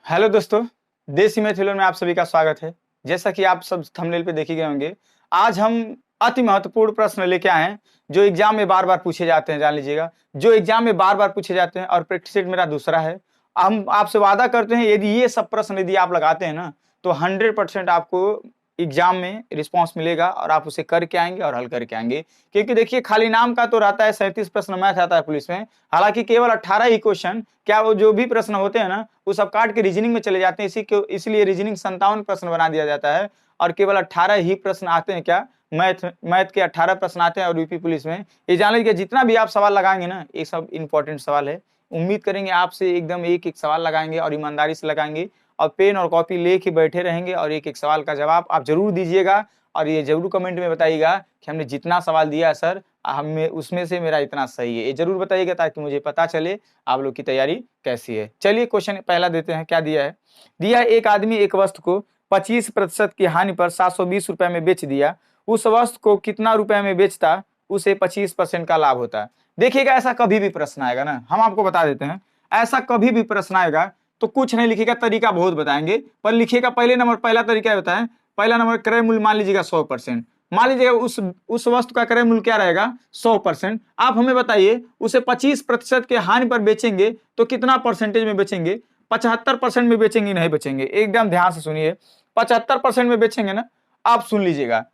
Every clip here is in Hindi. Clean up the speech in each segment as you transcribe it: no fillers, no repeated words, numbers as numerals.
हेलो दोस्तों, देसी मैथिलों में आप सभी का स्वागत है। जैसा कि आप सब थंबनेल पे देख ही गए होंगे, आज हम अति महत्वपूर्ण प्रश्न लेके आए हैं जो एग्जाम में बार बार पूछे जाते हैं। जान लीजिएगा, जो एग्जाम में बार बार पूछे जाते हैं और प्रैक्टिस सेट मेरा दूसरा है। हम आपसे वादा करते हैं, यदि ये सब प्रश्न यदि आप लगाते हैं ना, तो 100% आपको एग्जाम में रिस्पॉन्स मिलेगा और आप उसे करके आएंगे और हल करके आएंगे। क्योंकि देखिए, खाली नाम का तो रहता है 37 प्रश्न मैथ आता है पुलिस में, हालांकि केवल 18 ही क्वेश्चन, क्या वो जो भी प्रश्न होते हैं ना वो सब काट के रीजनिंग में चले जाते हैं। इसलिए रीजनिंग 57 प्रश्न बना दिया जाता है और केवल 18 ही प्रश्न आते हैं। क्या मैथ के 18 प्रश्न आते हैं और यूपी पुलिस में ये जान लीजिए, जितना भी आप सवाल लगाएंगे ना, ये सब इंपॉर्टेंट सवाल है। उम्मीद करेंगे आपसे एकदम एक एक सवाल लगाएंगे और ईमानदारी से लगाएंगे और पेन और कॉपी लेके बैठे रहेंगे और एक एक सवाल का जवाब आप जरूर दीजिएगा। और ये जरूर कमेंट में बताइएगा कि हमने जितना सवाल दिया है सर, हमें उसमें से मेरा इतना सही है, ये जरूर बताइएगा ताकि मुझे पता चले आप लोग की तैयारी कैसी है। चलिए क्वेश्चन पहला देते हैं। क्या दिया है? दिया है, एक आदमी एक वस्तु को 25% की हानि पर 720 रुपए में बेच दिया। उस वस्तु को कितना रुपए में बेचता उसे 25% का लाभ होता है। देखिएगा, ऐसा कभी भी प्रश्न आएगा ना, हम आपको बता देते हैं, ऐसा कभी भी प्रश्न आएगा तो कुछ नहीं लिखिएगा, तरीका बहुत बताएंगे, पर लिखिएगा पहले नंबर, पहला तरीका बताएं। पहला नंबर, क्रय मूल्य मान लीजिएगा 100%। मान लीजिएगा उस वस्तु का क्रय मूल्य क्या रहेगा? 100%। आप हमें बताइए, उसे 25% के हानि पर बेचेंगे तो कितना परसेंटेज में बेचेंगे? 75% में बेचेंगे, नहीं बेचेंगे? एकदम ध्यान से सुनिए, 75% में बेचेंगे ना? आप सुन लीजिएगा,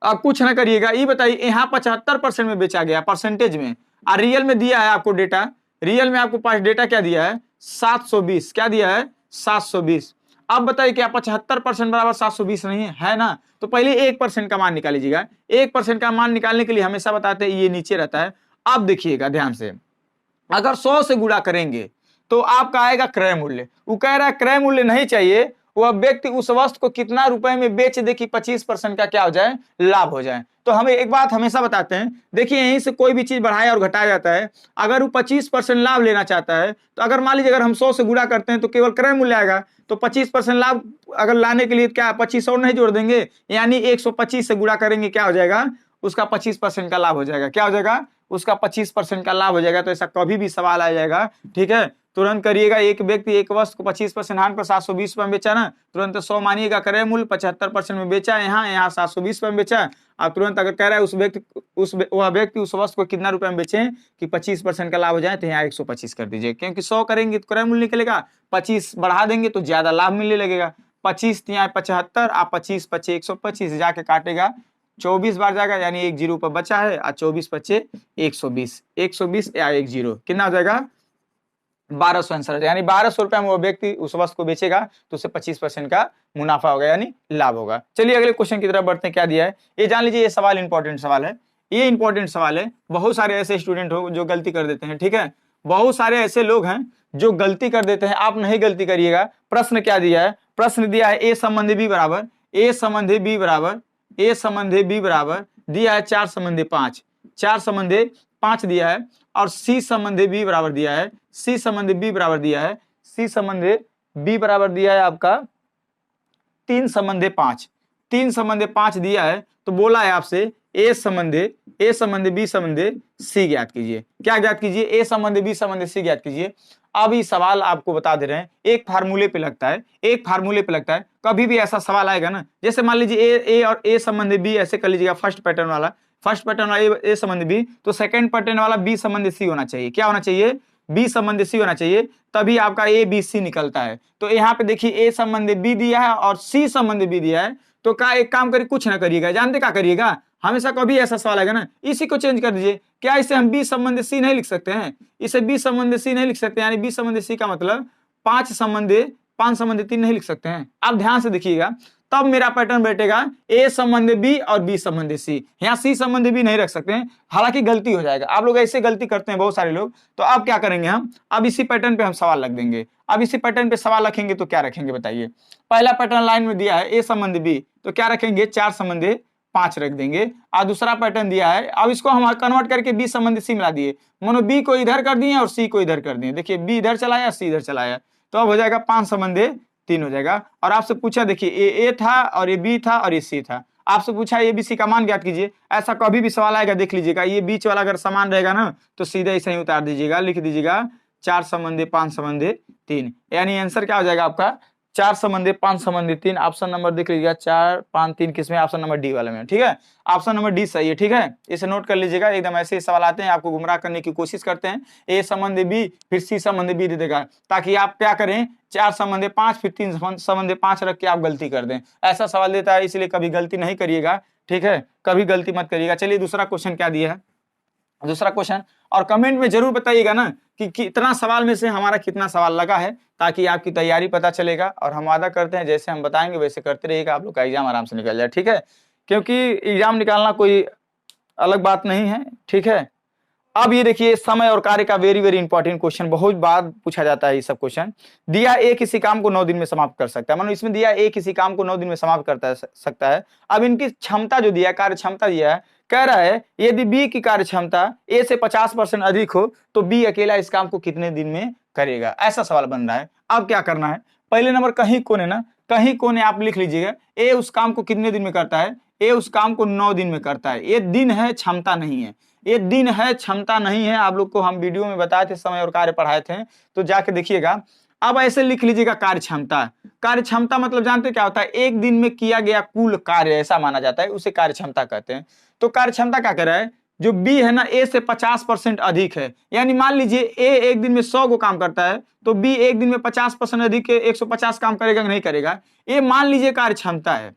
आप कुछ ना करिएगा, ये बताइए, यहाँ 75% में बेचा गया परसेंटेज में, और रियल में दिया है आपको डेटा। रियल में आपको पास डेटा क्या दिया है? 720। क्या दिया है? 720। अब बताइए, क्या 75% बराबर 720 नहीं है? है ना? तो पहले 1% का मान निकाल लीजिएगा। 1% का मान निकालने के लिए हमेशा बताते हैं ये नीचे रहता है। अब देखिएगा ध्यान से, अगर 100 से गुणा करेंगे तो आपका आएगा क्रय मूल्य। वो कह रहा है क्रय मूल्य नहीं चाहिए, वह व्यक्ति उस वस्तु को कितना रुपए में बेच दे कि 25% का क्या हो जाए? लाभ हो जाए। तो हमें एक बात हमेशा बताते हैं, देखिए यहीं से कोई भी चीज बढ़ाया और घटाया जाता है। अगर वो 25% लाभ लेना चाहता है तो अगर मान लीजिए, अगर हम 100 से गुणा करते हैं तो केवल क्रय मूल्य आएगा, तो 25% लाभ अगर लाने के लिए क्या 25 और नहीं जोड़ देंगे, यानी 125 से गुणा करेंगे, क्या हो जाएगा? उसका 25% का लाभ हो जाएगा। क्या हो जाएगा? उसका 25% का लाभ हो जाएगा। तो ऐसा कभी भी सवाल आ जाएगा, ठीक है? तुरंत करिएगा, एक व्यक्ति एक वस्तु को 25% हानि पर 720 रुपए में बेचा ना, तुरंत 100 मानिएगा क्रय मूल्य, 75% में बेचा है, यहाँ 720 रुपए में बेचा। आप तुरंत अगर कह रहा है वह व्यक्ति उस वस्तु को कितना रुपए में बेचे कि 25% का लाभ हो जाए, तो यहाँ 125 कर दीजिए, क्योंकि 100 करेंगे तो क्रय मूल्य निकलेगा, 25 बढ़ा देंगे तो ज्यादा लाभ मिलने लगेगा। 25 यहाँ 75, आप 25 पचे 125 जाके काटेगा, 24 बार जाएगा, यानी एक जीरो पर बचा है, और 24 पचे 120, 120 या एक जीरो कितना हो जाएगा? 1200 आंसर, यानी 1200 रुपए में वो व्यक्ति उस वस्तु को बेचेगा तो उसे 25% का मुनाफा होगा, यानी लाभ होगा। चलिए अगले क्वेश्चन की तरफ बढ़ते हैं। क्या दिया है ये जान लीजिए, ये सवाल इंपॉर्टेंट सवाल है, ये इंपॉर्टेंट सवाल है। बहुत सारे ऐसे स्टूडेंट हो जो गलती कर देते हैं, ठीक है? बहुत सारे ऐसे लोग हैं जो गलती कर देते हैं, आप नहीं गलती करिएगा। प्रश्न क्या दिया है? प्रश्न दिया है ए संबंधी बी बराबर, ए संबंधी बी बराबर, ए संबंधी बी बराबर दिया है 4 संबंधी 5, 4 संबंधी 5 दिया है, और सी संबंधी बी बराबर दिया है, सी संबंधी बी बराबर दिया है, सी संबंधी बी बराबर दिया है आपका 3 संबंधी 5, 3 संबंधी 5 दिया है। तो बोला है आपसे ए संबंधी बी संबंधी सी ज्ञात कीजिए। क्या ज्ञात कीजिए? ए संबंधी बी संबंधी सी ज्ञात कीजिए। अब ये सवाल आपको बता दे रहे हैं, एक फार्मूले पे लगता है, एक फार्मूले पे लगता है। कभी भी ऐसा सवाल आएगा ना, जैसे मान लीजिए ए और ए संबंधी बी, ऐसे कर लीजिएगा, फर्स्ट पैटर्न वाला, फर्स्ट पैटर्न वाला ए संबंधी बी, तो सेकंड पैटर्न वाला बी संबंधी सी होना चाहिए। क्या होना चाहिए? बी संबंधी सी होना चाहिए, तभी आपका ए बी सी निकलता है। तो यहाँ पे देखिए, ए संबंधी बी दिया है और सी संबंधी बी दिया है, तो क्या एक काम करिए, कुछ ना करिएगा, जानते क्या करिएगा? हमेशा कभी ऐसा सवाल आएगा ना, इसी को चेंज कर दीजिए। क्या इसे हम बी संबंधी सी नहीं लिख सकते हैं? इसे बी संबंधी सी नहीं लिख सकते, यानी बी संबंधी सी का मतलब 5 संबंधी 3 नहीं लिख सकते हैं। आप ध्यान से देखिएगा, तब मेरा पैटर्न बैठेगा ए संबंधी बी और बी संबंधी सी। यहाँ सी संबंधी बी नहीं रख सकते हैं, हालांकि गलती हो जाएगा। आप लोग ऐसे गलती करते हैं बहुत सारे लोग। तो अब क्या करेंगे हम? अब इसी पैटर्न पे हम सवाल रख देंगे। अब इसी पैटर्न पे सवाल रखेंगे तो क्या रखेंगे बताइए? पहला पैटर्न लाइन में दिया है ए संबंधी बी, तो क्या रखेंगे? 4 संबंधी 5 रख देंगे। और दूसरा पैटर्न दिया है, अब इसको हम कन्वर्ट करके बी संबंधी सी मिला दिए, मानो बी को इधर कर दिए और सी को इधर कर दिए। देखिए, बी इधर चलाया, सी इधर चलाया, तो अब हो जाएगा 5 संबंधी 3 हो जाएगा। और आपसे पूछा, देखिए ए था और ये बी था और ये सी था, आपसे पूछा ए बी सी का मान ज्ञात कीजिए। ऐसा कभी भी सवाल आएगा, देख लीजिएगा, ये बीच वाला अगर समान रहेगा ना तो सीधे ऐसे ही उतार दीजिएगा, लिख दीजिएगा 4 संबंधी 5 संबंधी 3, यानी आंसर क्या हो जाएगा आपका 4 संबंधी 5 संबंधी 3। ऑप्शन नंबर देख लीजिएगा 4 5 3 किसमें, ऑप्शन नंबर डी वाले में। ठीक है, ऑप्शन नंबर डी सही है। ठीक है, इसे नोट कर लीजिएगा, एकदम ऐसे ही सवाल आते हैं, आपको गुमराह करने की कोशिश करते हैं। ए संबंधी बी, फिर सी संबंधी बी दे देगा, ताकि आप क्या करें 4 संबंधी 5 फिर 3 संबंधी 5 रख के आप गलती कर दें। ऐसा सवाल देता है, इसलिए कभी गलती नहीं करिएगा। ठीक है, कभी गलती मत करिएगा। चलिए दूसरा क्वेश्चन क्या दिया है, दूसरा क्वेश्चन, और कमेंट में जरूर बताइएगा ना कि कितना सवाल में से हमारा कितना सवाल लगा है, ताकि आपकी तैयारी पता चलेगा। और हम वादा करते हैं जैसे हम बताएंगे वैसे करते रहिएगा, आप लोग का एग्जाम आराम से निकल जाए। ठीक है, क्योंकि एग्जाम निकालना कोई अलग बात नहीं है। ठीक है, अब ये देखिए समय और कार्य का वेरी वेरी इंपॉर्टेंट क्वेश्चन, बहुत बार पूछा जाता है ये सब क्वेश्चन। दिया ए किसी काम को 9 दिन में समाप्त कर सकता है, मानो इसमें दिया ए किसी काम को 9 दिन में समाप्त करता सकता है। अब इनकी क्षमता जो दिया है, कार्य क्षमता दिया है, कह रहा है यदि बी की कार्य क्षमता ए से 50% अधिक हो तो बी अकेला इस काम को कितने दिन में करेगा, ऐसा सवाल बन रहा है। अब क्या करना है, पहले नंबर कहीं कोने ना, कहीं कोने आप लिख लीजिएगा ए उस काम को कितने दिन में करता है, ए उस काम को 9 दिन में करता है। ये दिन है, क्षमता नहीं है, ये दिन है, क्षमता नहीं है। आप लोग को हम वीडियो में बताए थे, समय और कार्य पढ़ाए थे, तो जाके देखिएगा। अब ऐसे लिख लीजिएगा कार्य क्षमता। कार्य क्षमता मतलब जानते क्या होता है, एक दिन में किया गया कुल कार्य ऐसा माना जाता है, उसे कार्य क्षमता कहते हैं। तो कार्य क्षमता क्या कर रहा है, जो बी है ना ए से 50% अधिक है, यानी मान लीजिए ए एक दिन में 100 को काम करता है, तो बी एक दिन में 50% अधिक 150 काम करेगा कि नहीं करेगा, ये मान लीजिए कार्य क्षमता है।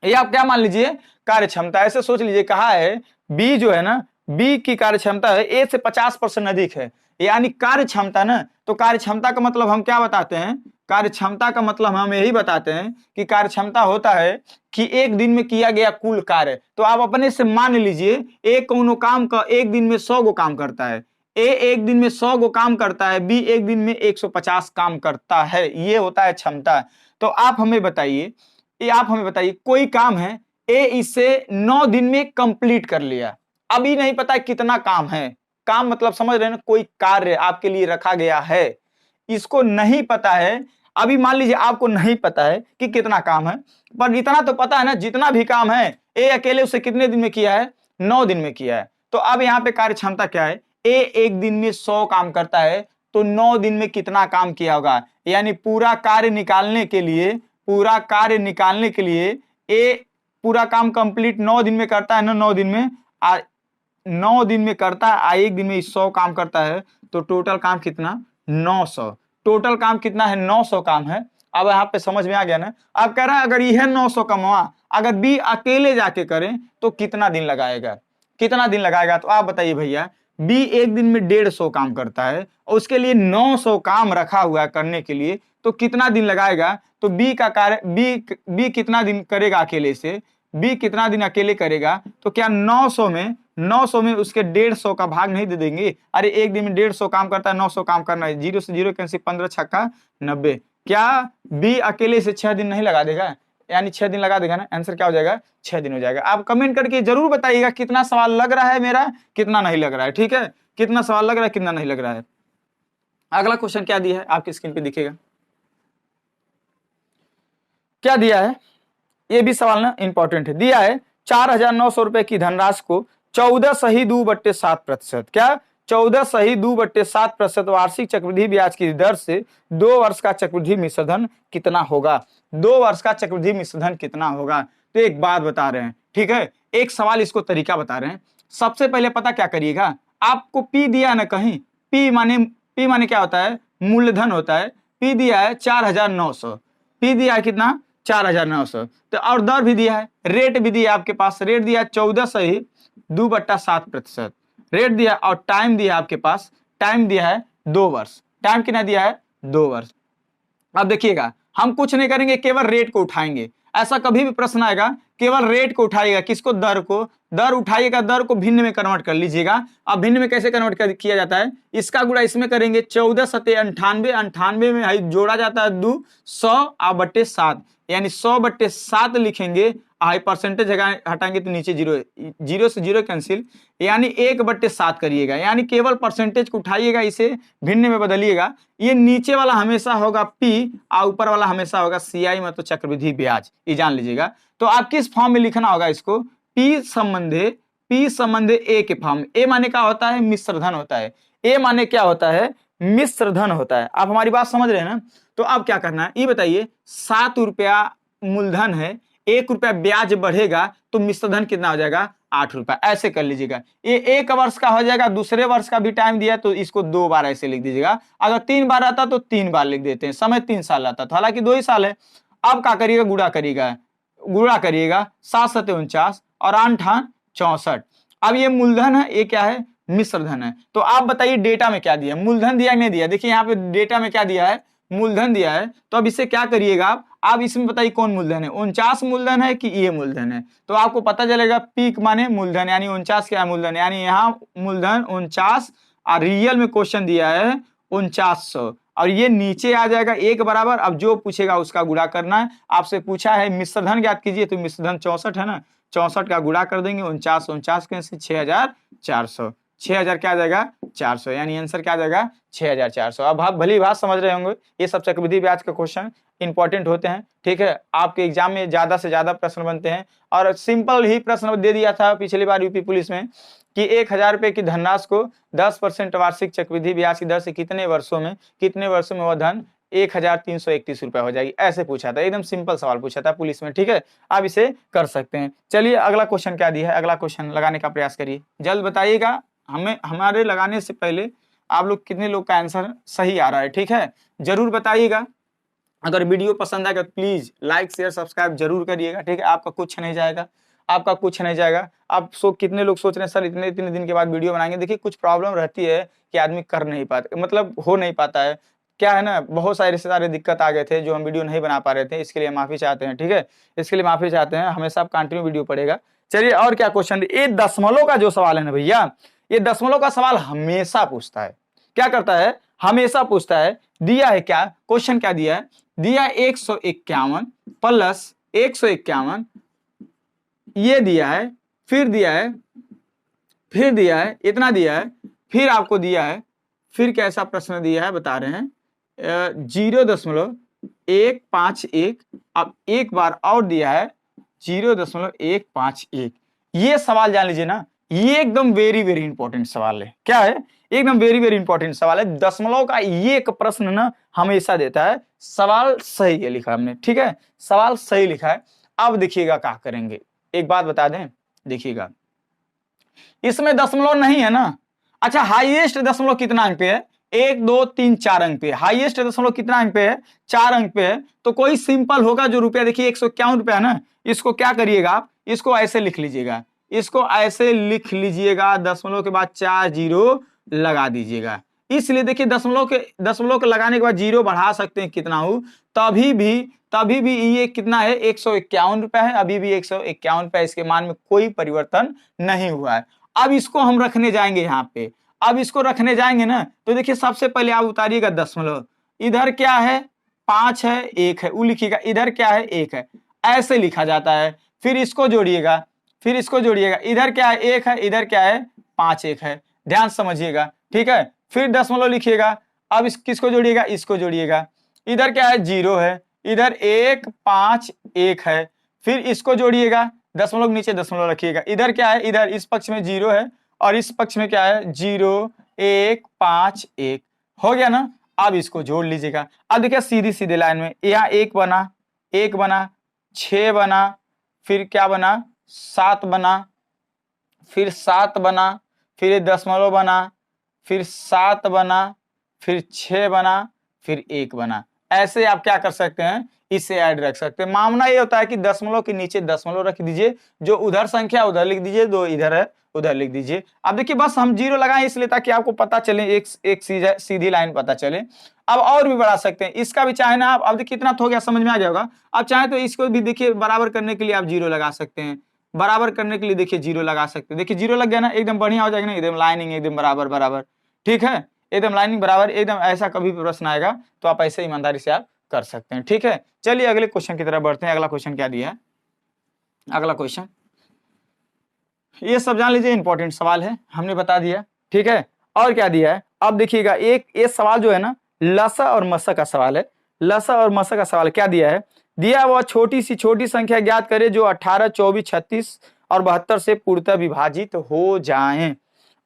ये आप क्या मान लीजिए, कार्य क्षमता। ऐसे सोच लीजिए, कहा है बी जो है ना, बी की कार्य क्षमता है ए से 50% अधिक है, यानी कार्य क्षमता ना। तो कार्य क्षमता का मतलब हम क्या बताते हैं, कार्य क्षमता का मतलब हम यही बताते हैं कि कार्य क्षमता होता है कि एक दिन में किया गया कुल कार्य। तो आप अपने से मान लीजिए एक कोनो काम का एक दिन में 100 गो काम करता है, ए एक दिन में 100 गो काम करता है, बी एक दिन में 150 काम करता है, ये होता है क्षमता। तो आप हमें बताइए, कोई काम है ए इसे 9 दिन में कंप्लीट कर लिया, अभी नहीं पता कितना काम है, काम मतलब समझ रहे हैं ना, कोई कार्य आपके लिए रखा गया है, इसको नहीं पता है। अभी मान लीजिए आपको नहीं पता है कि कितना काम है, पर इतना तो पता है ना, जितना भी काम है ए अकेले उसे कितने दिन में किया है, 9 दिन में किया है। तो अब यहाँ पे कार्य क्षमता क्या है, ए एक दिन में 100 काम करता है, तो 9 दिन में कितना काम किया होगा, यानी पूरा कार्य निकालने के लिए ए पूरा काम कंप्लीट 9 दिन में करता है ना, 9 दिन में 9 दिन में करता है, एक दिन में 100 काम करता है, तो टोटल काम कितना, 900। टोटल काम कितना है, 900 काम है। अब यहाँ पे समझ में आ गया ना। अब कह रहा है अगर यह 900 कमवा अगर बी अकेले जाके करें तो कितना दिन लगाएगा, तो आप बताइए भैया, बी एक दिन में 150 काम करता है और उसके लिए 900 काम रखा हुआ है करने के लिए, तो कितना दिन लगाएगा। तो बी का कार्य बी कितना दिन करेगा अकेले से, बी कितना दिन अकेले करेगा, तो क्या 900 में उसके 150 का भाग नहीं दे देंगे। अरे एक दिन में 150 काम करता है, 900 काम करना है, 0 से 0 कैंसिल, 15 छक्का 90। क्या बी अकेले से 6 दिन नहीं लगा देगा, यानी 6 दिन लगा देगा ना, आंसर क्या हो जाएगा, 6 दिन हो जाएगा। आप कमेंट करके जरूर बताइएगा कितना सवाल लग रहा है मेरा, कितना नहीं लग रहा है। ठीक है, कितना सवाल लग रहा है, कितना नहीं लग रहा है। अगला क्वेश्चन क्या दिया है, आपकी स्क्रीन पे दिखेगा, क्या दिया है, ये भी सवाल ना इंपॉर्टेंट है। दिया है 4,900 रुपए की धनराशि को 14 सही 2/7%, क्या 14 सही 2/7% वार्षिक चक्रवृद्धि ब्याज की दर से 2 वर्ष का चक्रवृद्धि मिश्रधन कितना होगा, 2 वर्ष का चक्रवृद्धि मिश्रधन कितना होगा। तो एक बात बता रहे हैं, ठीक है, एक सवाल इसको तरीका बता रहे हैं। सबसे पहले पता क्या करिएगा, आपको पी दिया ना कहीं, पी माने क्या होता है, मूलधन होता है। पी दिया है 4,900, पी दिया है कितना, 4,900। तो और दर भी दिया है, रेट भी दिया है आपके पास, रेट दिया है 14 सही 2/7%, रेट दिया और टाइम दिया है आपके पास, टाइम दिया है 2 वर्ष, टाइम कितना दिया है, 2 वर्ष। अब देखिएगा, हम कुछ नहीं करेंगे, केवल रेट को उठाएंगे। ऐसा कभी भी प्रश्न आएगा, केवल रेट को उठाइएगा, किसको, दर को, दर उठाइएगा, दर को भिन्न में कन्वर्ट कर लीजिएगा। अब भिन्न में कैसे कन्वर्ट किया जाता है, इसका गुणा इसमें करेंगे, 14 सते 98, 98 में जोड़ा जाता है 2, 100/7, यानी 100/7 लिखेंगे। आई परसेंटेज हटाएंगे तो नीचे 0 है, 0 से 0 कैंसिल, यानी 1/7 करिएगा, यानी केवल परसेंटेज को उठाइएगा, इसे भिन्न में बदलिएगा। ये नीचे वाला हमेशा होगा पी और ऊपर वाला हमेशा होगा CI, मतलब चक्रवृद्धि ब्याज, ये जान लीजिएगा। तो आप किस फॉर्म में लिखना होगा इसको, पी संबंधे ए के फॉर्म। ए माने क्या होता है, मिश्रधन होता है। ए माने क्या होता है, मिश्र धन होता है। आप हमारी बात समझ रहे हैं ना। तो अब क्या करना है ये बताइए, 7 रुपया मूलधन है, 1 रुपया ब्याज बढ़ेगा तो मिश्र धन कितना हो जाएगा, 8 रुपया। ऐसे कर लीजिएगा, ये 1 वर्ष का हो जाएगा, दूसरे वर्ष का भी टाइम दिया तो इसको 2 बार ऐसे लिख दीजिएगा। अगर 3 बार आता तो 3 बार लिख देते हैं, समय 3 साल आता था, हालांकि 2 ही साल है। अब क्या करिएगा, गुणा करिएगा 7 सते 49 और 8 64। अब ये मूलधन है, ये क्या है, मिश्र धन है। तो आप बताइए डेटा में क्या दिया, मूलधन दिया नहीं दिया। देखिए यहाँ पे डेटा में क्या दिया है, मूलधन दिया है। तो अब इससे क्या करिएगा आप इसमें बताइए कौन मूलधन है, 49 मूलधन है कि ये मूलधन है। तो आपको पता चलेगा पीक माने मूलधन, यानी 49 क्या है, मूलधन, यानी यहाँ मूलधन 49 और रियल में क्वेश्चन दिया है 4900 और ये नीचे आ जाएगा 1 बराबर। अब जो पूछेगा उसका गुणा करना है। आपसे पूछा है मिश्रधन ज्ञात कीजिए, तो मिश्रधन 64 है ना, 64 का गुणा कर देंगे, 49 के 6400, 6000 क्या आ जाएगा 400, यानी आंसर क्या आ जाएगा 6400। अब आप भली बात समझ रहे होंगे, ये सब चक्रवृद्धि ब्याज के क्वेश्चन इंपॉर्टेंट होते हैं, ठीक है। आपके एग्जाम में ज्यादा से ज्यादा प्रश्न बनते हैं और सिंपल ही प्रश्न दे दिया था पिछली बार यूपी पुलिस में कि 1000 रुपए की धनराशि को 10% वार्षिक चक्रवृद्धि ब्याज की दर से कितने वर्षों में वह धन 1331 रुपया हो जाएगी, ऐसे पूछा था। एकदम सिंपल सवाल पूछा था पुलिस में, ठीक है। आप इसे कर सकते हैं। चलिए अगला क्वेश्चन क्या दिया है, अगला क्वेश्चन लगाने का प्रयास करिए, जल्द बताइएगा। हमारे लगाने से पहले आप लोग कितने लोग का आंसर सही आ रहा है, ठीक है, जरूर बताइएगा। अगर वीडियो पसंद आएगा तो प्लीज लाइक शेयर सब्सक्राइब जरूर करिएगा, ठीक है। आपका कुछ नहीं जाएगा, आप कितने लोग सोच रहे हैं सर इतने दिन के बाद वीडियो बनाएंगे। देखिए कुछ प्रॉब्लम रहती है कि आदमी कर नहीं पाता, मतलब हो नहीं पाता है, क्या है ना, बहुत सारे दिक्कत आ गए थे जो हम वीडियो नहीं बना पा रहे थे, इसके लिए माफी चाहते हैं, ठीक है, इसके लिए माफी चाहते हैं। हमेशा आप कंटिन्यू वीडियो पड़ेगा। चलिए और क्या क्वेश्चन, ये दशमलव का जो सवाल है ना भैया, ये दशमलव का सवाल हमेशा पूछता है, क्या करता है, हमेशा पूछता है। दिया है क्या, क्वेश्चन क्या दिया है, दिया 151 प्लस 151, ये दिया है, फिर दिया है, इतना दिया है, फिर आपको दिया है, फिर कैसा प्रश्न दिया है बता रहे हैं 0.151। अब एक बार और दिया है 0.151। ये सवाल जान लीजिए ना, ये एकदम वेरी इंपॉर्टेंट सवाल है। क्या है, एकदम वेरी इंपॉर्टेंट सवाल है। दशमलव का ये एक प्रश्न ना हमेशा देता है। सवाल सही है लिखा हमने, ठीक है, सवाल सही लिखा है। अब देखिएगा क्या करेंगे, एक बात बता दें, देखिएगा इसमें दशमलव नहीं है ना। अच्छा, हाईएस्ट दशमलव कितना अंक पे है, 1 2 3 4 अंक पे। हाईएस्ट दशमलव कितना अंक पे है, 4 अंक पे है। तो कोई सिंपल होगा जो रुपया, देखिए 151 रुपया है ना, इसको क्या करिएगा आप, इसको ऐसे लिख लीजिएगा, दशमलव के बाद 4 जीरो लगा दीजिएगा। इसलिए देखिए दशमलव के लगाने के बाद जीरो बढ़ा सकते हैं कितना हो, तभी भी ये कितना है, 151 रुपया है, अभी भी 151 रुपया, इसके मान में कोई परिवर्तन नहीं हुआ है। अब इसको हम रखने जाएंगे यहाँ पे, अब इसको रखने जाएंगे ना, तो देखिए सबसे पहले आप उतारिएगा दशमलव, इधर क्या है 5 है 1 है, वो लिखिएगा, इधर क्या है 1 है, ऐसे लिखा जाता है। फिर इसको जोड़िएगा, इधर क्या है 1 है, इधर क्या है 5 1 है, ध्यान समझिएगा, ठीक है। फिर दशमलव लिखिएगा, अब किसको जोड़िएगा, इसको जोड़िएगा, इधर क्या है 0 है, इधर 1 5 1 है, फिर इसको जोड़िएगा, दशमलव नीचे दशमलव रखिएगा, इधर क्या है, इधर इस पक्ष में 0 है और इस पक्ष में क्या है 0 1 5 1, हो गया ना। अब इसको जोड़ लीजिएगा। अब देखिए सीधी लाइन में यहाँ 1 बना, 6 बना, फिर क्या बना 7 बना, फिर 7 बना, फिर दशमलव बना, फिर 7 बना, फिर 6 बना, फिर 1 बना। ऐसे आप क्या कर सकते हैं, इसे ऐड रख सकते हैं। मामला ये होता है कि दशमलव के नीचे दशमलव रख दीजिए, जो उधर संख्या उधर लिख दीजिए, दो इधर है उधर लिख दीजिए। अब देखिए बस हम 0 लगाएं इसलिए ताकि आपको पता चले, एक सीधी लाइन पता चले। अब और भी बढ़ा सकते हैं, इसका भी चाहे ना आप, अब देखिए कितना हो गया, समझ में आ गया होगा। अब चाहे तो इसको भी देखिए बराबर करने के लिए आप 0 लगा सकते हैं, बराबर करने के लिए देखिए 0 लगा सकते हैं। देखिए 0 लग गया ना, एकदम बढ़िया हो जाएगा ना, एकदम लाइनिंग एकदम बराबर, ठीक है, एकदम लाइनिंग बराबर, एकदम। ऐसा कभी भी प्रश्न आएगा तो आप ऐसे ईमानदारी से आप कर सकते हैं, ठीक है। चलिए अगले क्वेश्चन की तरफ बढ़ते हैं। अगला क्वेश्चन क्या दिया है, अगला क्वेश्चन ये सब जान लीजिए, इंपॉर्टेंट सवाल है, हमने बता दिया, ठीक है। और क्या दिया है, अब देखिएगा एक ये सवाल जो है ना लसा और मसा का सवाल है। लसा और मसा का सवाल क्या दिया है, दिया वह छोटी संख्या ज्ञात करे जो 18 24 36 और 72 से पूर्णतः विभाजित हो जाएं।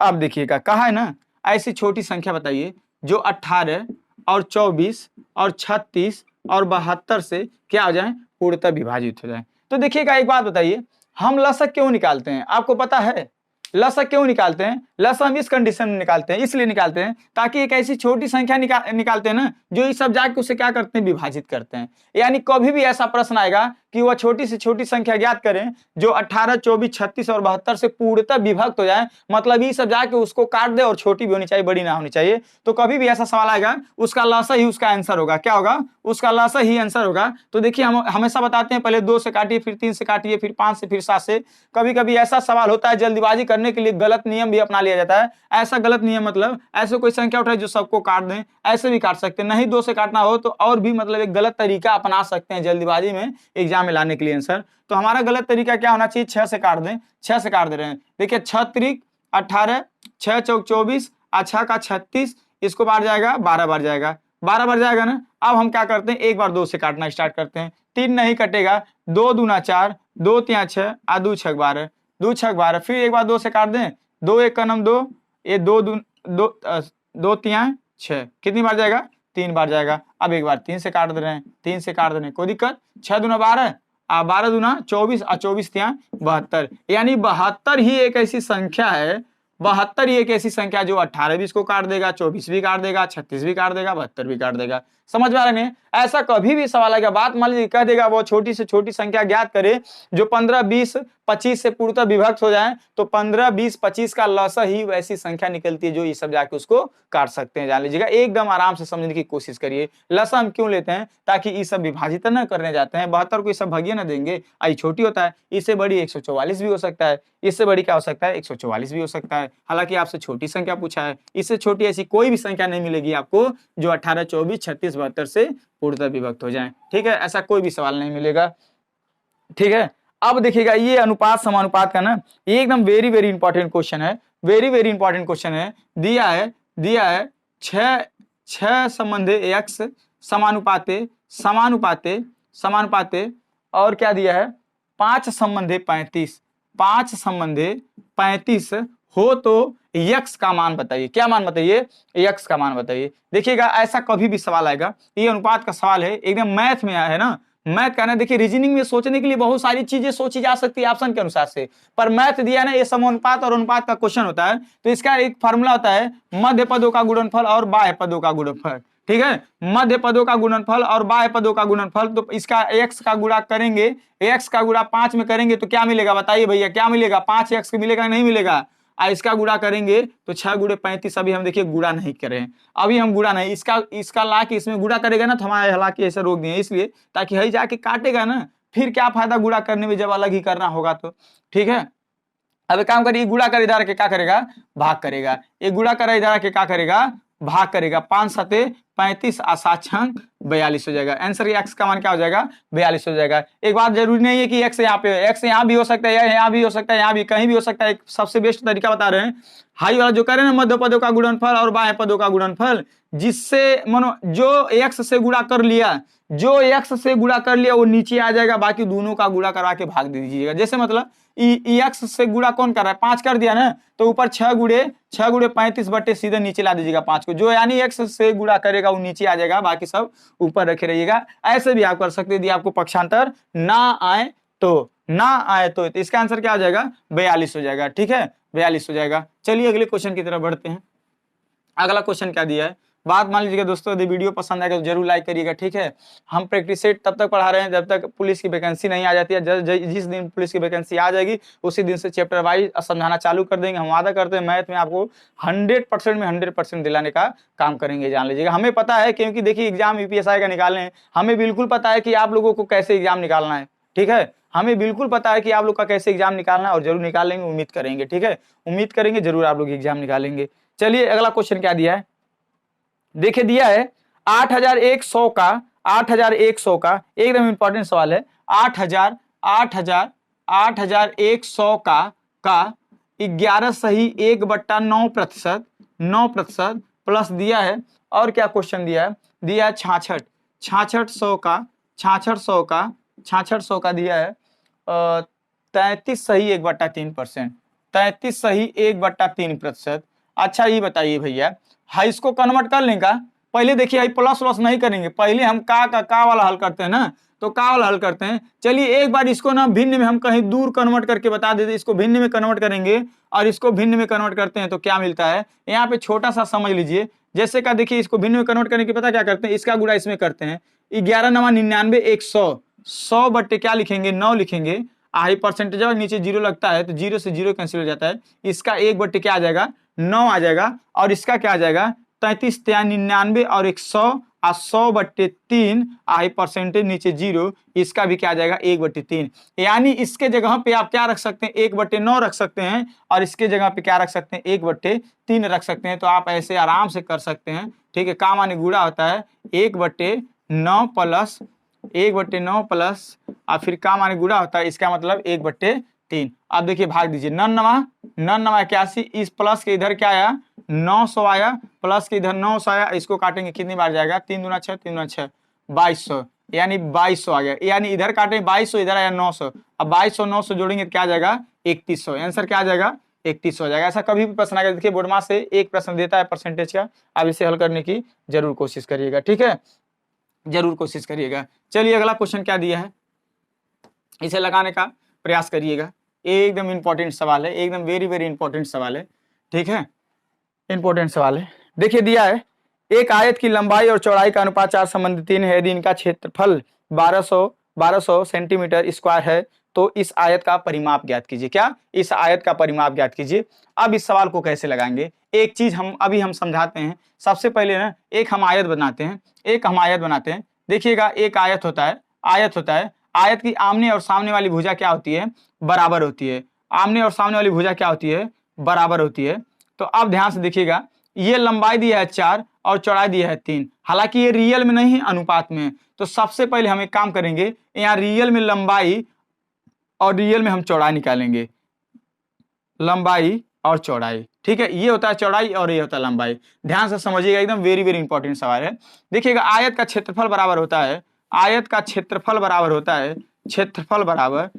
अब देखिएगा कहा है ना, ऐसी छोटी संख्या बताइए जो 18 और 24 और 36 और 72 से क्या हो जाए, पूर्णतः विभाजित हो जाए। तो देखिएगा एक बात बताइए, हम लसक क्यों निकालते हैं, आपको पता है लसक क्यों निकालते हैं? लसक हम इस कंडीशन में निकालते हैं, इसलिए निकालते हैं ताकि एक ऐसी छोटी संख्या निकालते हैं ना, जो इस सब जाके उसे क्या करते हैं, विभाजित करते हैं। यानी कभी भी ऐसा प्रश्न आएगा कि वह छोटी से छोटी संख्या ज्ञात करें जो 18, 24, 36 और 72 से पूर्णतः विभक्त हो जाए, मतलब ये सब जाके उसको काट दे और छोटी भी होनी चाहिए, बड़ी ना होनी चाहिए। तो कभी भी ऐसा सवाल आएगा, उसका लसा ही उसका आंसर होगा। क्या होगा? उसका लसा ही आंसर होगा। तो देखिए हम हमेशा बताते हैं पहले 2 से काटिए, फिर 3 से काटिए, फिर 5 से, फिर 7 से। कभी कभी ऐसा सवाल होता है जल्दीबाजी करने के लिए गलत नियम भी अपना लिया जाता है। ऐसा गलत नियम मतलब ऐसे कोई संख्या उठाए जो सबको काट दें, ऐसे भी काट सकते हैं। नहीं 2 से काटना हो तो और भी मतलब एक गलत तरीका अपना सकते हैं जल्दीबाजी में एग्जाम में लाने के लिए आंसर। तो हमारा गलत तरीका क्या होना चाहिए? 6 से काट दें। 6 से काट दे रहे हैं। देखिए 6 त्रिक 18, 6 चौक 24, 6 का 36, इसको बार जाएगा 12 बार जाएगा, 12 बार जाएगा ना। अब हम क्या करते हैं, एक बार 2 से काटना स्टार्ट करते हैं। 3 नहीं कटेगा, 2 दूना 4, 2 तिया 6, 2 छक 12, 2 छक 12। फिर एक बार 2 से काट दें, 2 एक का नम 2, ये 2 तिया 6, कितनी बार जाएगा? 3 बार जाएगा। अब एक बार 3 से काट दे रहे हैं, 3 से काट दे रहे हैं, कोई दिक्कत? 6 दूना 12, 12 दूना 24, 24 तिया 72। यानी 72 ही एक ऐसी संख्या है, 72 ही एक ऐसी संख्या जो 18 भी इसको काट देगा, 24 भी काट देगा, 36 भी काट देगा, 72 भी काट देगा। समझ में आ रहा है? ऐसा कभी भी सवाल आएगा, बात मान लीजिए कह देगा वो छोटी से छोटी संख्या ज्ञात करे जो 15, 20, 25 से पूर्णतः विभक्त हो जाए, तो 15, 20, 25 का लसा ही वैसी संख्या निकलती है जो ये सब जाके उसको काट सकते हैं। जान लीजिएगा, एकदम आराम से समझने की कोशिश करिए। लसा हम क्यों लेते हैं? ताकि ये सब विभाजित न करने जाते हैं, 72 को ये सब भगिए न देंगे, आई छोटी होता है, इससे बड़ी 144 भी हो सकता है, इससे बड़ी क्या हो सकता है, 144 भी हो सकता है। हालांकि आपसे छोटी संख्या पूछा है, इससे छोटी ऐसी कोई भी संख्या नहीं मिलेगी आपको जो 18, 24, 36, 72 से पूर्णतः विभक्त हो जाए। ठीक है, ऐसा कोई भी सवाल नहीं मिलेगा। ठीक है, अब देखिएगा ये अनुपात समानुपात का ना, ये एकदम वेरी वेरी इंपॉर्टेंट क्वेश्चन है, वेरी वेरी इंपॉर्टेंट क्वेश्चन है। दिया है 6 संबंधे x समानुपाते समानुपाते समानुपाते और क्या दिया है, 5 संबंधे 35, 5 संबंधे 35 हो तो x का मान बताइए। क्या मान बताइए? x का मान बताइए। देखिएगा ऐसा कभी भी सवाल आएगा, ये अनुपात का सवाल है, एकदम मैथ में है ना, मैथ का ना। देखिए रीजनिंग में सोचने के लिए बहुत सारी चीजें सोची जा सकती है ऑप्शन के अनुसार से, पर मैथ दिया ना, ये समानुपात और अनुपात का क्वेश्चन होता है, तो इसका एक फार्मूला होता है मध्य पदों का गुणनफल और बाह्य पदों का गुणनफल। ठीक है, मध्य पदों का गुणनफल और बाह्य पदों का गुणनफल। तो इसका x का गुणा करेंगे, x का गुणा 5 में करेंगे तो क्या मिलेगा बताइए भैया, क्या मिलेगा? 5x मिलेगा नहीं मिलेगा? इसका गुणा करेंगे तो 6 गुणे 35। अभी हम देखिए गुणा नहीं करें, अभी हम गुणा नहीं, इसका ला के इसमें गुणा करेगा ना, तो हमारे हालांकि ऐसे रोक दिए इसलिए ताकि हई जाके काटेगा ना, फिर क्या फायदा गुणा करने में जब अलग ही करना होगा तो। ठीक है, अब काम करिए, गुणा कर इधर के क्या करेगा, भाग करेगा। ये गुणा कर इधर के क्या करेगा, भाग करेगा। 5 सते 35 और 7 छंग 42 हो जाएगा। आंसर एक्स का मान क्या हो जाएगा, 42 हो जाएगा। एक बात जरूरी नहीं है कि एक्स यहाँ पे, एक्स यहाँ भी हो सकता है, यहाँ भी हो सकता है, यहाँ भी कहीं भी हो सकता है। एक सबसे बेस्ट तरीका बता रहे हैं, हाई वाला जो करें ना, मध्य पदों का गुणनफल और बाह्य पदों का गुणनफल, जिससे मानो जो एक्स से गुणा कर लिया, जो एक्स से गुणा कर लिया वो नीचे आ जाएगा, बाकी दोनों का गुणा करवा के भाग दे दीजिएगा। जैसे मतलब एक्स से गुणा कौन कर रहा है, 5 कर दिया ना, तो ऊपर 6 गुणे 35 बटे सीधे नीचे ला दीजिएगा 5 को, जो यानी एक्स से गुणा करेगा वो नीचे आ जाएगा, बाकी सब ऊपर रखे रहिएगा। ऐसे भी आप कर सकते हैं, यदि आपको पक्षांतर ना आए तो इसका आंसर क्या हो जाएगा, 42 हो जाएगा। ठीक है, 42 हो जाएगा। चलिए अगले क्वेश्चन की तरफ बढ़ते हैं। अगला क्वेश्चन क्या दिया है, बात मान लीजिएगा दोस्तों, यदि वीडियो पसंद आएगा तो जरूर लाइक करिएगा। ठीक है, हम प्रैक्टिस सेट तब तक पढ़ा रहे हैं जब तक पुलिस की वैकेंसी नहीं आ जाती है। जिस दिन पुलिस की वैकेंसी आ जाएगी उसी दिन से चैप्टर वाइज समझाना चालू कर देंगे। हम वादा करते हैं मैथ में आपको 100% में 100% दिलाने का काम करेंगे। जान लीजिएगा, हमें पता है, क्योंकि देखिए एग्जाम यूपीएससी का निकालने हैं, हमें बिल्कुल पता है कि आप लोगों को कैसे एग्जाम निकालना है। ठीक है, हमें बिल्कुल पता है कि आप लोग का कैसे एग्जाम निकालना है, और जरूर निकालेंगे, उम्मीद करेंगे। ठीक है, उम्मीद करेंगे जरूर आप लोग एग्जाम निकालेंगे। चलिए अगला क्वेश्चन क्या दिया है, देखिए दिया है 8100 का, 8100 का एकदम इंपॉर्टेंट सवाल है। 8100 का 11 सही 1/9%, 9% प्लस दिया है। और क्या क्वेश्चन दिया है, दिया है 6600 का 6600 का दिया है 33 सही 1/3%, 33 सही 1/3%। अच्छा ये बताइए भैया, हाई इसको कन्वर्ट कर लें का? पहले देखिए हाई प्लस प्लस नहीं करेंगे, पहले हम का वाला हल करते हैं ना, तो का वाला हल करते हैं। चलिए एक बार इसको ना भिन्न में हम कहीं दूर कन्वर्ट करके बता देते, इसको भिन्न में कन्वर्ट करेंगे और इसको भिन्न में कन्वर्ट करते हैं तो क्या मिलता है। यहाँ पे छोटा सा समझ लीजिए, जैसे का देखिए इसको भिन्न में कन्वर्ट करने के पता क्या करते हैं, इसका गुणा इसमें करते हैं। 11 9 99 100, 100 बट्टे क्या लिखेंगे 9 लिखेंगे। आई परसेंटेज नीचे जीरो लगता है तो जीरो से जीरो कैंसिल हो जाता है, इसका 1 बट्टे क्या आ जाएगा 9 आ जाएगा, और इसका क्या आ जाएगा 33 99 और 100 और 100 बट्टे 3 आई परसेंटेज नीचे जीरो, इसका भी क्या आ जाएगा 1 बट्टे 3। यानी इसके जगह पे आप क्या रख सकते हैं 1 बट्टे 9 रख सकते हैं, और इसके जगह पे क्या रख सकते हैं 1 बट्टे 3 रख सकते हैं। तो आप ऐसे आराम से कर सकते हैं, ठीक है। का माने गुणा होता है 1 बट्टे 9 प्लस 1 बट्टे 9 प्लस और फिर का माने गुणा होता है, इसका मतलब 1 बट्टे 3। अब देखिए भाग दीजिए, 9 81, इस प्लस के इधर क्या आया 900 आया, प्लस के इधर 900 आया, इसको काटेंगे कितनी बार जाएगा 3 दूना 6 3 दूना 6 2200, यानी 2200 आ गया। यानी इधर काटेंगे 2200, इधर आया 900, अब 2200 900 जोड़ेंगे तो क्या आ जाएगा 3100, आंसर क्या आ जाएगा 3100 हो जाएगा। ऐसा कभी भी प्रश्न आएगा, देखिए बोर्ड मास से एक प्रश्न देता है परसेंटेज का, आप इसे हल करने की जरूर कोशिश करिएगा, ठीक है, जरूर कोशिश करिएगा। चलिए अगला क्वेश्चन क्या दिया है, इसे लगाने का प्रयास करिएगा। एकदम इंपॉर्टेंट सवाल है, एकदम वेरी वेरी इंपॉर्टेंट सवाल है, ठीक है, इंपॉर्टेंट सवाल है। देखिए दिया है, एक आयत की लंबाई और चौड़ाई का अनुपात 4 संबंधित 3 है, यदि इनका क्षेत्रफल 1200 सेंटीमीटर स्क्वायर है तो इस आयत का परिमाप ज्ञात कीजिए। क्या? इस आयत का परिमाप ज्ञात कीजिए। अब इस सवाल को कैसे लगाएंगे, एक चीज हम समझाते हैं। सबसे पहले ना एक हम आयत बनाते हैं, देखिएगा एक आयत होता है, आयत की आमने और सामने वाली भुजा क्या होती है, बराबर होती है। आमने और सामने वाली भुजा क्या होती है, बराबर होती है। तो अब ध्यान से देखिएगा, ये लंबाई दिया है 4 और चौड़ाई दिया है 3, हालांकि ये रियल में नहीं अनुपात में है। तो सबसे पहले हम एक काम करेंगे, यहाँ रियल में लंबाई और रियल में हम चौड़ाई निकालेंगे, लंबाई और चौड़ाई, ठीक है। ये होता है चौड़ाई और ये होता है लंबाई। ध्यान से समझिएगा, एकदम वेरी वेरी इंपॉर्टेंट सवाल है। देखिएगा आयत का क्षेत्रफल बराबर होता है, क्षेत्रफल बराबर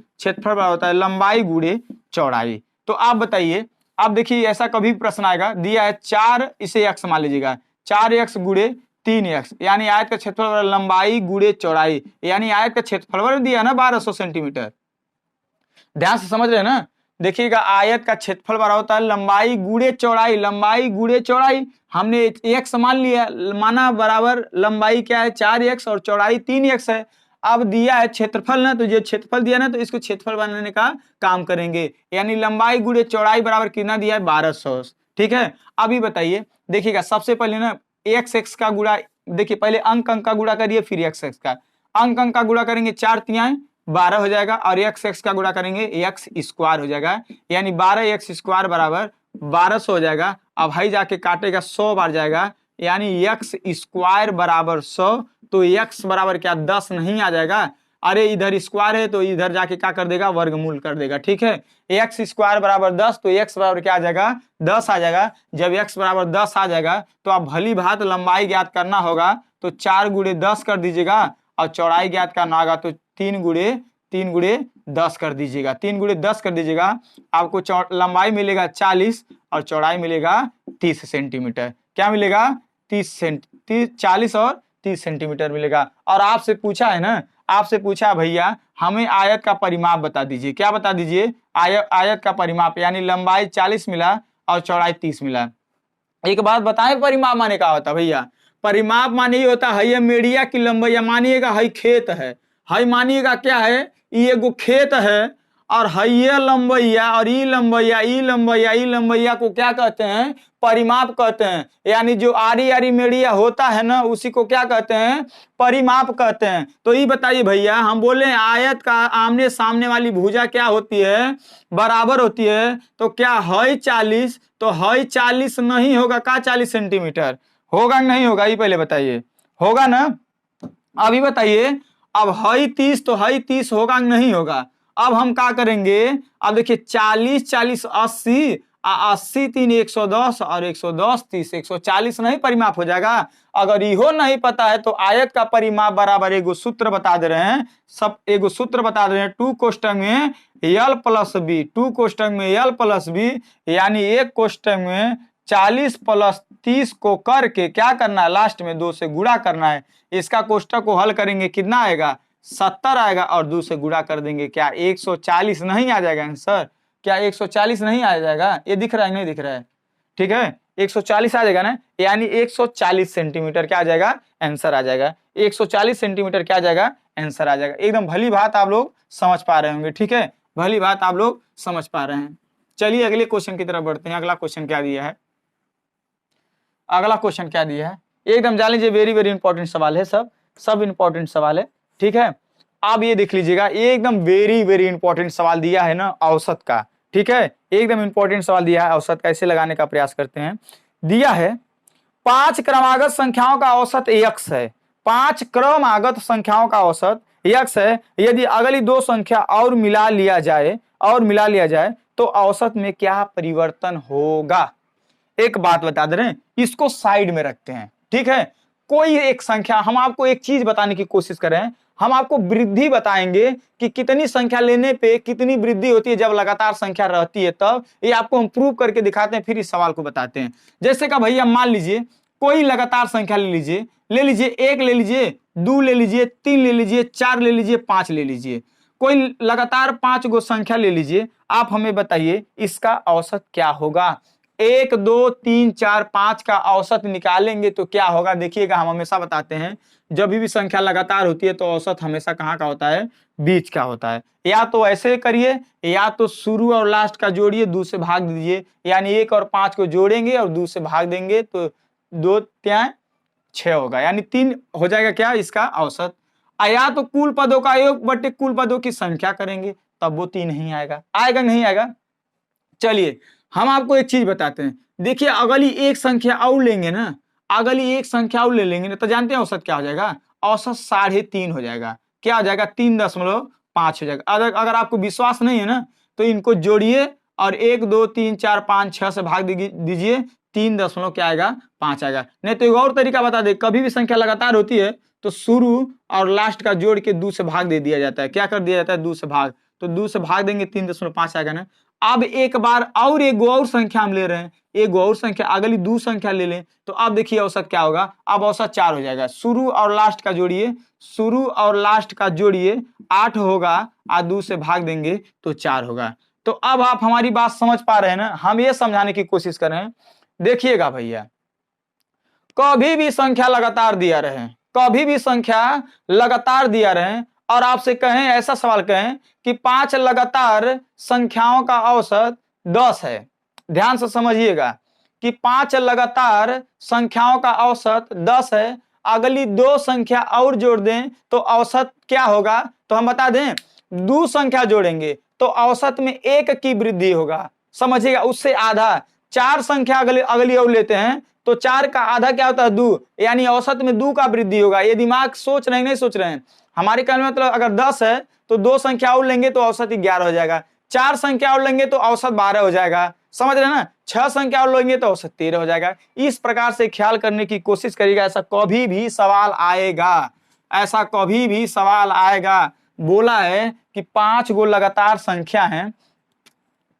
होता है लंबाई गुणे चौड़ाई। तो आप बताइए, अब देखिए ऐसा कभी प्रश्न आएगा, दिया है 4, इसे x मान लीजिएगा, 4x गुणे 3x, यानी आयत का क्षेत्रफल लंबाई गुणे चौड़ाई, यानी आयत का क्षेत्रफल दिया ना 1200 सेंटीमीटर। ध्यान से समझ रहे हैं ना। देखिएगा आयत का क्षेत्रफल बराबर होता है लंबाई गुणे चौड़ाई, हमने x मान लिया, माना बराबर लंबाई क्या है 4x और चौड़ाई 3x है। अब दिया है क्षेत्रफल ना, तो ये क्षेत्रफल दिया ना, तो इसको क्षेत्रफल बनाने का काम करेंगे, यानी लंबाई गुणे चौड़ाई बराबर कितना दिया है 1200, ठीक है। अभी बताइए, देखिएगा सबसे पहले ना x का गुणा, देखिए पहले अंक का गुणा करिए, फिर x का अंक का गुणा करेंगे, 4 तिहाई 12 हो जाएगा, और x का गुणा करेंगे x स्क्वायर हो जाएगा, यानी 12x स्क्वायर बराबर 1200 हो जाएगा। अब भाई जाके काटेगा 100 बार जाएगा, यानी x स्क्वायर बराबर 100, तो x बराबर क्या 10 नहीं आ जाएगा, अरे इधर स्क्वायर है तो इधर जाके क्या कर देगा वर्गमूल कर देगा, ठीक है। x स्क्वायर बराबर 10, तो x बराबर क्या आ जाएगा 10 आ जाएगा। जब x बराबर 10 आ जाएगा तो आप भली भांति लंबाई ज्ञात करना होगा, तो 4 गुणे 10 कर दीजिएगा, और चौड़ाई ज्ञात करना होगा तो 3 गुणे 10 कर दीजिएगा, 3 गुणे 10 कर दीजिएगा। आपको लंबाई मिलेगा 40 और चौड़ाई मिलेगा 30 सेंटीमीटर। क्या मिलेगा 40 और 30 सेंटीमीटर मिलेगा। और आपसे पूछा है ना, भैया हमें आयत का परिमाप बता दीजिए। क्या बता दीजिए, आयत का परिमाप, यानी लंबाई 40 मिला और चौड़ाई 30 मिला। एक बात बताएं, परिमाप माने क्या होता है भैया, परिमाप माने ये होता है, ये मीडिया की लंबाई, मानिएगा हई खेत है, हई मानिएगा क्या है, ये एगो खेत है, और हइये लंबैया और ई लंबैया को क्या कहते हैं, परिमाप कहते हैं। यानी जो आरी आरी मेड़िया होता है ना, उसी को क्या कहते हैं, परिमाप कहते हैं। तो ये बताइए भैया, हम बोले आयत का आमने सामने वाली भुजा क्या होती है, बराबर होती है, तो क्या हई 40, तो हई 40 नहीं होगा का 40 सेंटीमीटर होगा नहीं होगा, ये पहले बताइए, होगा ना। अभी बताइए, अब हई 30, तो हई 30 होगा नहीं होगा। अब हम क्या करेंगे, अब देखिए 40 40 80, 80 3 110 और 110 30, 140 नहीं परिमाप हो जाएगा। अगर इहो नहीं पता है तो आयत का परिमाप बराबर एगो सूत्र बता दे रहे हैं, एगो सूत्र बता दे रहे हैं, 2 कोष्टक में l प्लस बी, 2 कोष्टक में l प्लस बी, यानी 1 कोष्टक में 40 प्लस 30 को करके क्या करना है, लास्ट में 2 से गुणा करना है। इसका कोष्टक को हल करेंगे, कितना आएगा, 70 आएगा, और 2 से गुणा कर देंगे, क्या 140 नहीं आ जाएगा आंसर? क्या 140 नहीं आ जाएगा? ये दिख रहा है नहीं दिख रहा है? ठीक है, 140 आ जाएगा ना, यानी 140 सेंटीमीटर क्या आ जाएगा, आंसर आ जाएगा। 140 सेंटीमीटर क्या आ जाएगा, आंसर आ जाएगा। एकदम भली बात आप लोग समझ पा रहे होंगे, ठीक है, भली बात आप लोग समझ पा रहे हैं। चलिए अगले क्वेश्चन की तरफ बढ़ते हैं। अगला क्वेश्चन क्या दिया है, अगला क्वेश्चन क्या दिया है, एकदम जान लीजिए, वेरी वेरी इंपॉर्टेंट सवाल है, सब इंपॉर्टेंट सवाल है, ठीक है। अब ये देख लीजिएगा, एकदम वेरी वेरी इंपॉर्टेंट सवाल दिया है ना औसत का, ठीक है, एकदम इंपॉर्टेंट सवाल दिया है औसत का। ऐसे लगाने का प्रयास करते हैं। दिया है 5 क्रमागत संख्याओं का औसत x है, 5 क्रमागत संख्याओं का औसत x है। यदि अगली 2 संख्या और मिला लिया जाए तो औसत में क्या परिवर्तन होगा। एक बात बता दे रहे हैं, इसको साइड में रखते हैं, ठीक है। कोई एक संख्या, हम आपको एक चीज बताने की कोशिश कर रहे हैं, हम आपको वृद्धि बताएंगे कि कितनी संख्या लेने पे कितनी वृद्धि होती है जब लगातार संख्या रहती है, तब ये आपको हम प्रूव करके दिखाते हैं, फिर इस सवाल को बताते हैं। जैसे का भैया मान लीजिए कोई लगातार संख्या ले लीजिए 1 ले लीजिए, 2 ले लीजिए, 3 ले लीजिए, 4 ले लीजिए, 5 ले लीजिए, कोई लगातार 5 गो संख्या ले लीजिए। आप हमें बताइए इसका औसत क्या होगा। 1 2 3 4 5 का औसत निकालेंगे तो क्या होगा। देखिएगा, हम हमेशा बताते हैं जब भी संख्या लगातार होती है तो औसत हमेशा कहाँ का होता है, बीच का होता है। या तो ऐसे करिए, या तो शुरू और लास्ट का जोड़िए, 2 से भाग दीजिए, यानी 1 और 5 को जोड़ेंगे और 2 से भाग देंगे तो 2 3 6 होगा, यानी 3 हो जाएगा क्या, इसका औसत। या तो कुल पदों का योग बटे कुल पदों की संख्या करेंगे, तब वो 3 नहीं आएगा, आएगा नहीं आएगा। चलिए हम आपको एक चीज बताते हैं, देखिए अगली एक संख्या और लेंगे ना, अगली एक संख्या और ले लेंगे ना, तो जानते हैं औसत क्या हो जाएगा, औसत 3.5 हो जाएगा। क्या हो जाएगा, 3.5 हो जाएगा। अगर आपको विश्वास नहीं है ना तो इनको जोड़िए और 1 2 3 4 5 6 से भाग दीजिए, 3.5 आएगा। नहीं तो एक और तरीका बता दे, कभी भी संख्या लगातार होती है तो शुरू और लास्ट का जोड़ के 2 से भाग दे दिया जाता है। क्या कर दिया जाता है, 2 से भाग, तो 2 से भाग देंगे 3.5 आएगा ना। अब एक बार और एक और संख्या हम ले रहे हैं, एक और संख्या, अगली 2 संख्या ले लें, तो अब देखिए औसत क्या होगा, अब औसत 4 हो जाएगा। शुरू और लास्ट का जोड़िए, शुरू और लास्ट का जोड़िए 8 होगा, और 2 से भाग देंगे तो 4 होगा। तो अब आप हमारी बात समझ पा रहे हैं ना, हम ये समझाने की कोशिश कर रहे हैं। देखिएगा भैया, कभी भी संख्या लगातार दिया रहे, कभी भी संख्या लगातार दिया रहे और आपसे कहें, ऐसा सवाल कहें कि 5 लगातार संख्याओं का औसत 10 है, ध्यान से समझिएगा कि 5 लगातार संख्याओं का औसत 10 है, अगली 2 संख्या और जोड़ दें तो औसत क्या होगा। तो हम बता दें, 2 संख्या जोड़ेंगे तो औसत में 1 की वृद्धि होगा, समझिएगा, उससे आधा। 4 संख्या अगली और लेते हैं तो 4 का आधा क्या होता है, 2, यानी औसत में 2 का वृद्धि होगा। ये दिमाग सोच रहे हैं, नहीं सोच रहे हैं, हमारे कहने में मतलब अगर 10 है तो 2 संख्या और लेंगे तो औसत 11 हो जाएगा, 4 संख्या और लेंगे तो औसत 12 हो जाएगा, समझ रहे हैं ना, 6 संख्या और लेंगे तो औसत 13 हो जाएगा। इस प्रकार से ख्याल करने की कोशिश करिएगा, ऐसा कभी भी सवाल आएगा, ऐसा कभी भी सवाल आएगा। बोला है कि 5 गो लगातार संख्या है,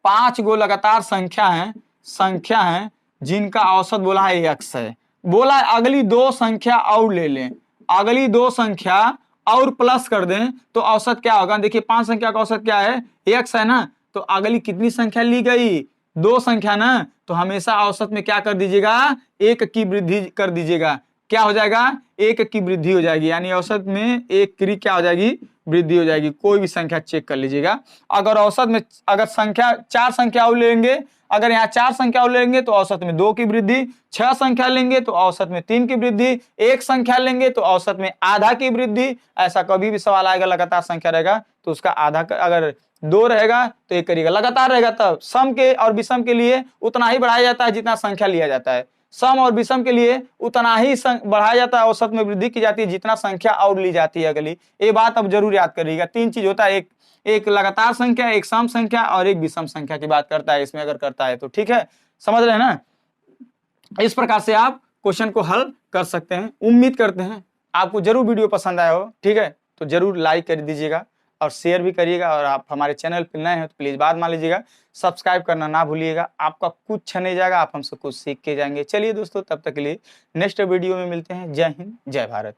5 गो लगातार संख्या है जिनका औसत बोला है x है। बोला है अगली 2 संख्या और ले लें, अगली 2 संख्या और प्लस कर दें तो औसत क्या होगा। देखिए 5 संख्या का औसत क्या है, x है ना, तो अगली कितनी संख्या ली गई, 2 संख्या ना, तो हमेशा औसत में क्या कर दीजिएगा, 1 की वृद्धि कर दीजिएगा। क्या हो जाएगा, 1 की वृद्धि हो जाएगी, यानी औसत में 1 की क्या हो जाएगी, वृद्धि हो जाएगी। कोई भी संख्या चेक कर लीजिएगा। अगर औसत में अगर संख्या 4 संख्या और लेंगे, अगर यहाँ 4 संख्या और लेंगे तो औसत में 2 की वृद्धि, 6 संख्या लेंगे तो औसत में 3 की वृद्धि, 1 संख्या लेंगे तो औसत में आधा की वृद्धि। ऐसा कभी भी सवाल आएगा, लगातार संख्या रहेगा तो उसका आधा, अगर 2 रहेगा तो 1 करिएगा, लगातार रहेगा तब सम के और विषम के लिए उतना ही बढ़ाया जाता है जितना संख्या लिया जाता है। सम और विषम के लिए उतना ही बढ़ाया जाता है, औसत में वृद्धि की जाती है जितना संख्या और ली जाती है अगली। ये बात अब जरूर याद करिएगा। 3 चीज होता है, एक लगातार संख्या, एक सम संख्या और एक विषम संख्या की बात करता है इसमें, अगर करता है तो ठीक है, समझ रहे हैं ना। इस प्रकार से आप क्वेश्चन को हल कर सकते हैं। उम्मीद करते हैं आपको जरूर वीडियो पसंद आया हो, ठीक है, तो जरूर लाइक कर दीजिएगा और शेयर भी करिएगा। और आप हमारे चैनल पर नए हैं तो प्लीज़ बात मान लीजिएगा, सब्सक्राइब करना ना भूलिएगा। आपका कुछ नहीं जाएगा, आप हमसे कुछ सीख के जाएंगे। चलिए दोस्तों, तब तक के लिए नेक्स्ट वीडियो में मिलते हैं। जय हिंद, जय भारत।